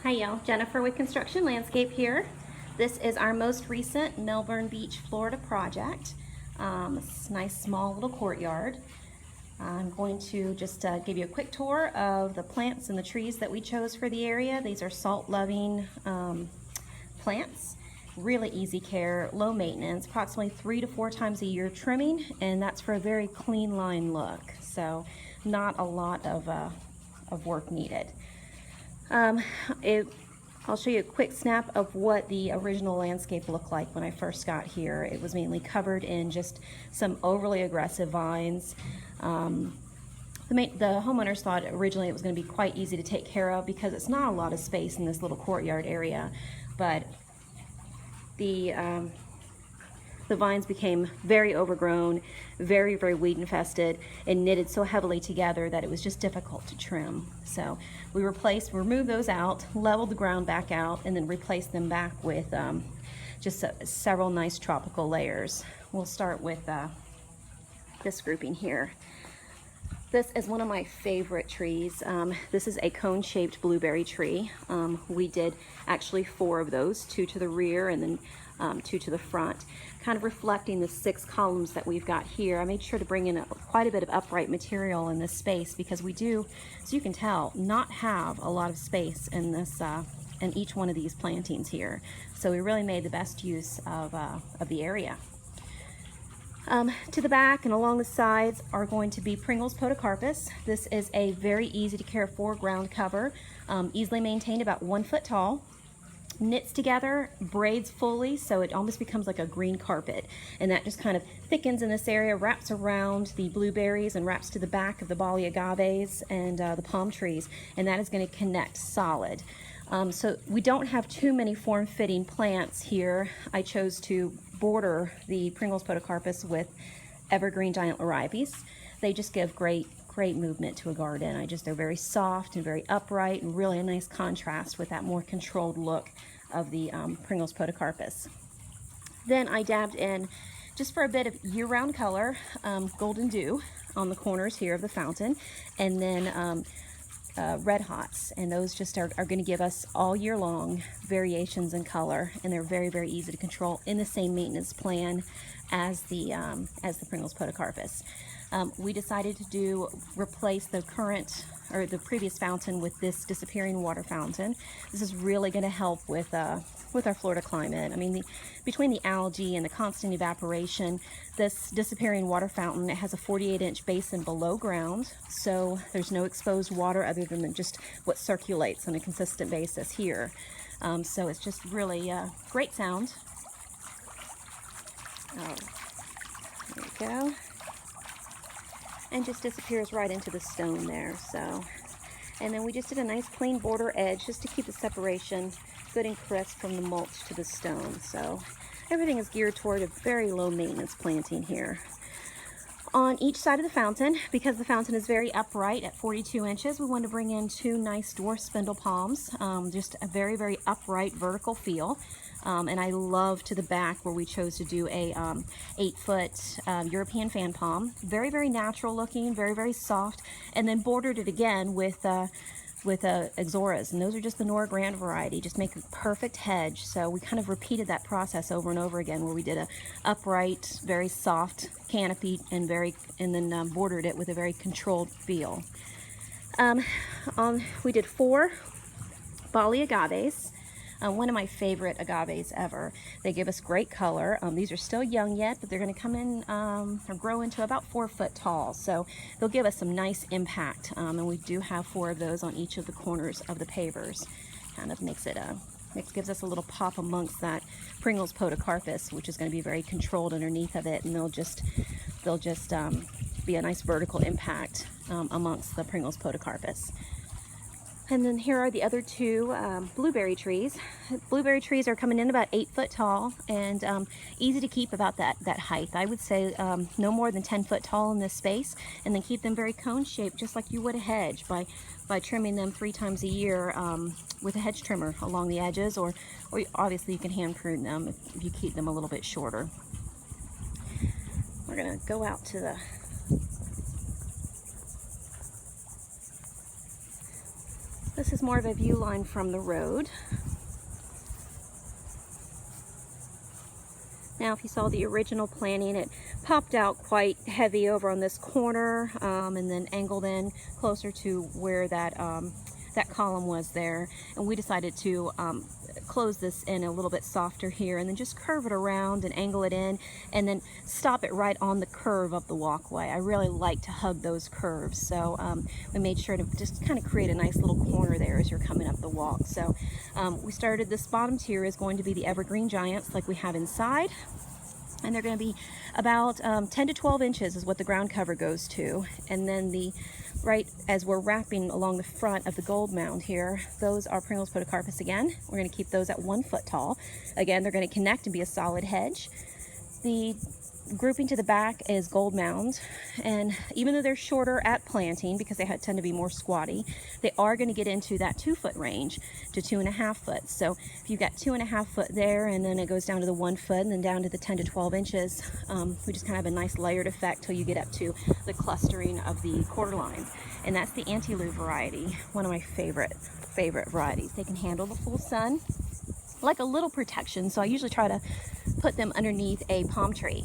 Hi y'all, Jennifer with Construction Landscape here. This is our most recent Melbourne Beach, Florida project. It's a nice small little courtyard. I'm going to just give you a quick tour of the plants and the trees that we chose for the area. These are salt-loving plants. Really easy care, low maintenance, approximately 3 to 4 times a year trimming, and that's for a very clean line look. So not a lot of work needed. I'll show you a quick snap of what the original landscape looked like when I first got here. It was mainly covered in just some overly aggressive vines. The homeowners thought originally it was going to be quite easy to take care of because it's not a lot of space in this little courtyard area, but the vines became very overgrown, very weed infested, and knitted so heavily together that it was just difficult to trim. So we removed those out, leveled the ground back out, and then replaced them back with just several nice tropical layers. We'll start with this grouping here. This is one of my favorite trees. This is a cone-shaped blueberry tree. We did actually 4 of those, 2 to the rear and then 2 to the front, kind of reflecting the 6 columns that we've got here. I made sure to bring in quite a bit of upright material in this space because we do, as you can tell, not have a lot of space in this in each one of these plantings here. So we really made the best use of the area. To the back and along the sides are going to be Pringles Podocarpus. This is a very easy to care for ground cover, easily maintained, about 1 foot tall. Knits together, braids fully, so it almost becomes like a green carpet, and that just kind of thickens in this area, wraps around the blueberries and wraps to the back of the bali agaves and the palm trees, and that is going to connect solid. So we don't have too many form-fitting plants here. I chose to border the Pringles Podocarpus with evergreen giant loribes. They just give great movement to a garden. They're very soft and very upright, and really a nice contrast with that more controlled look of the Pringles Podocarpus. Then I dabbed in, just for a bit of year-round color, Golden Dew on the corners here of the fountain, and then Red Hots, and those just are going to give us all year long variations in color, and they're very easy to control in the same maintenance plan as the Pringles Podocarpus. We decided to replace the previous fountain with this disappearing water fountain. This is really going to help with our Florida climate. I mean, between the algae and the constant evaporation, this disappearing water fountain, it has a 48-inch basin below ground, so there's no exposed water other than just what circulates on a consistent basis here. So it's just really great sound. Oh, there we go. And just disappears right into the stone there. So, and then we just did a nice clean border edge just to keep the separation good and crisp from the mulch to the stone. So everything is geared toward a very low maintenance planting here. On each side of the fountain, because the fountain is very upright at 42 inches, we wanted to bring in 2 nice dwarf spindle palms, just a very upright vertical feel. And I love to the back where we chose to do a 8-foot European fan palm. Very natural looking, very soft, and then bordered it again with Exoras, and those are just the Nora Grand variety, just make a perfect hedge. So we kind of repeated that process over and over again, where we did a upright, very soft canopy and then bordered it with a very controlled feel. We did 4 bali agaves. One of my favorite agaves ever. They give us great color. These are still young yet, but they're going to come in or grow into about 4 foot tall. So they'll give us some nice impact. And we do have 4 of those on each of the corners of the pavers. Kind of gives us a little pop amongst that Pringles Podocarpus, which is going to be very controlled underneath of it, and they'll just be a nice vertical impact amongst the Pringles Podocarpus. And then here are the other 2 blueberry trees. Blueberry trees are coming in about 8 foot tall and easy to keep about that height. I would say no more than 10 foot tall in this space, and then keep them very cone shaped, just like you would a hedge, by trimming them 3 times a year with a hedge trimmer along the edges, or obviously you can hand prune them if you keep them a little bit shorter. We're gonna go out to the This is more of a view line from the road. Now, if you saw the original planting, it popped out quite heavy over on this corner, and then angled in closer to where that column was there. And we decided to close this in a little bit softer here, and then just curve it around and angle it in, and then stop it right on the curve of the walkway. I really like to hug those curves, so we made sure to just kind of create a nice little corner there as you're coming up the walk. So we started, this bottom tier is going to be the evergreen giants like we have inside, and they're going to be about 10 to 12 inches is what the ground cover goes to. And then right as we're wrapping along the front of the gold mound here, those are Pringles Podocarpus again. We're going to keep those at 1 foot tall. Again, they're going to connect and be a solid hedge. The grouping to the back is gold mound, and even though they're shorter at planting because they tend to be more squatty, they are going to get into that 2 foot range to 2.5 foot. So if you've got 2.5 foot there, and then it goes down to the 1 foot, and then down to the 10 to 12 inches, we just kind of have a nice layered effect till you get up to the clustering of the quarter lines. And that's the anti-lou variety, one of my favorite varieties. They can handle the full sun, like a little protection, so I usually try to put them underneath a palm tree.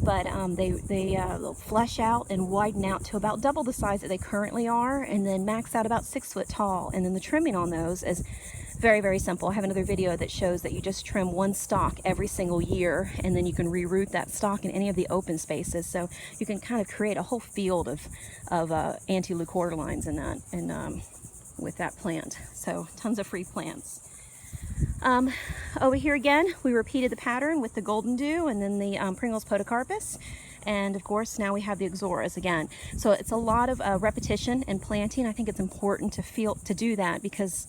But they'll flesh out and widen out to about double the size that they currently are, and then max out about 6 foot tall. And then the trimming on those is very, very simple. I have another video that shows that you just trim one stalk every single year, and then you can reroot that stalk in any of the open spaces. So you can kind of create a whole field of anti-lou quarter lines in that, and with that plant. So tons of free plants. Over here again, we repeated the pattern with the golden dew and then the Pringles Podocarpus, and of course now we have the Ixoras again. So it's a lot of repetition and planting. I think it's important to do that because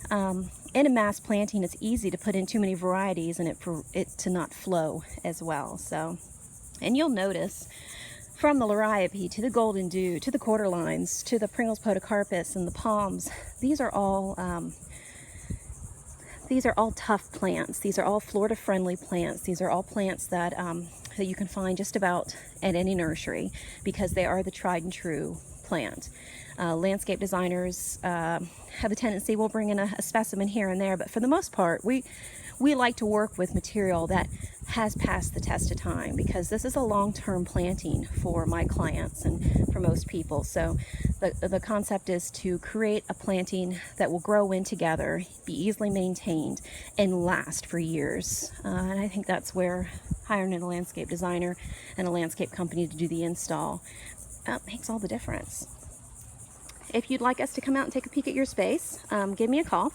in a mass planting, it's easy to put in too many varieties and for it to not flow as well. So, and you'll notice from the Liriope to the golden dew to the quarter lines to the Pringles Podocarpus and the palms, these are all tough plants. These are all Florida-friendly plants. These are all plants that that you can find just about at any nursery because they are the tried and true plant. Landscape designers have a tendency, we'll bring in a specimen here and there, but for the most part, we like to work with material that has passed the test of time because this is a long-term planting for my clients and for most people. So the concept is to create a planting that will grow in together, be easily maintained, and last for years. And I think that's where hiring a landscape designer and a landscape company to do the install makes all the difference. If you'd like us to come out and take a peek at your space, give me a call.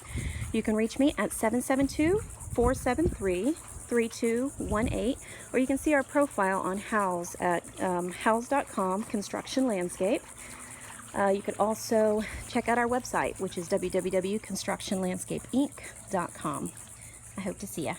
You can reach me at 772-473-3218, or you can see our profile on House at house.com, Construction Landscape. You could also check out our website, which is www.constructionlandscapeinc.com. I hope to see ya.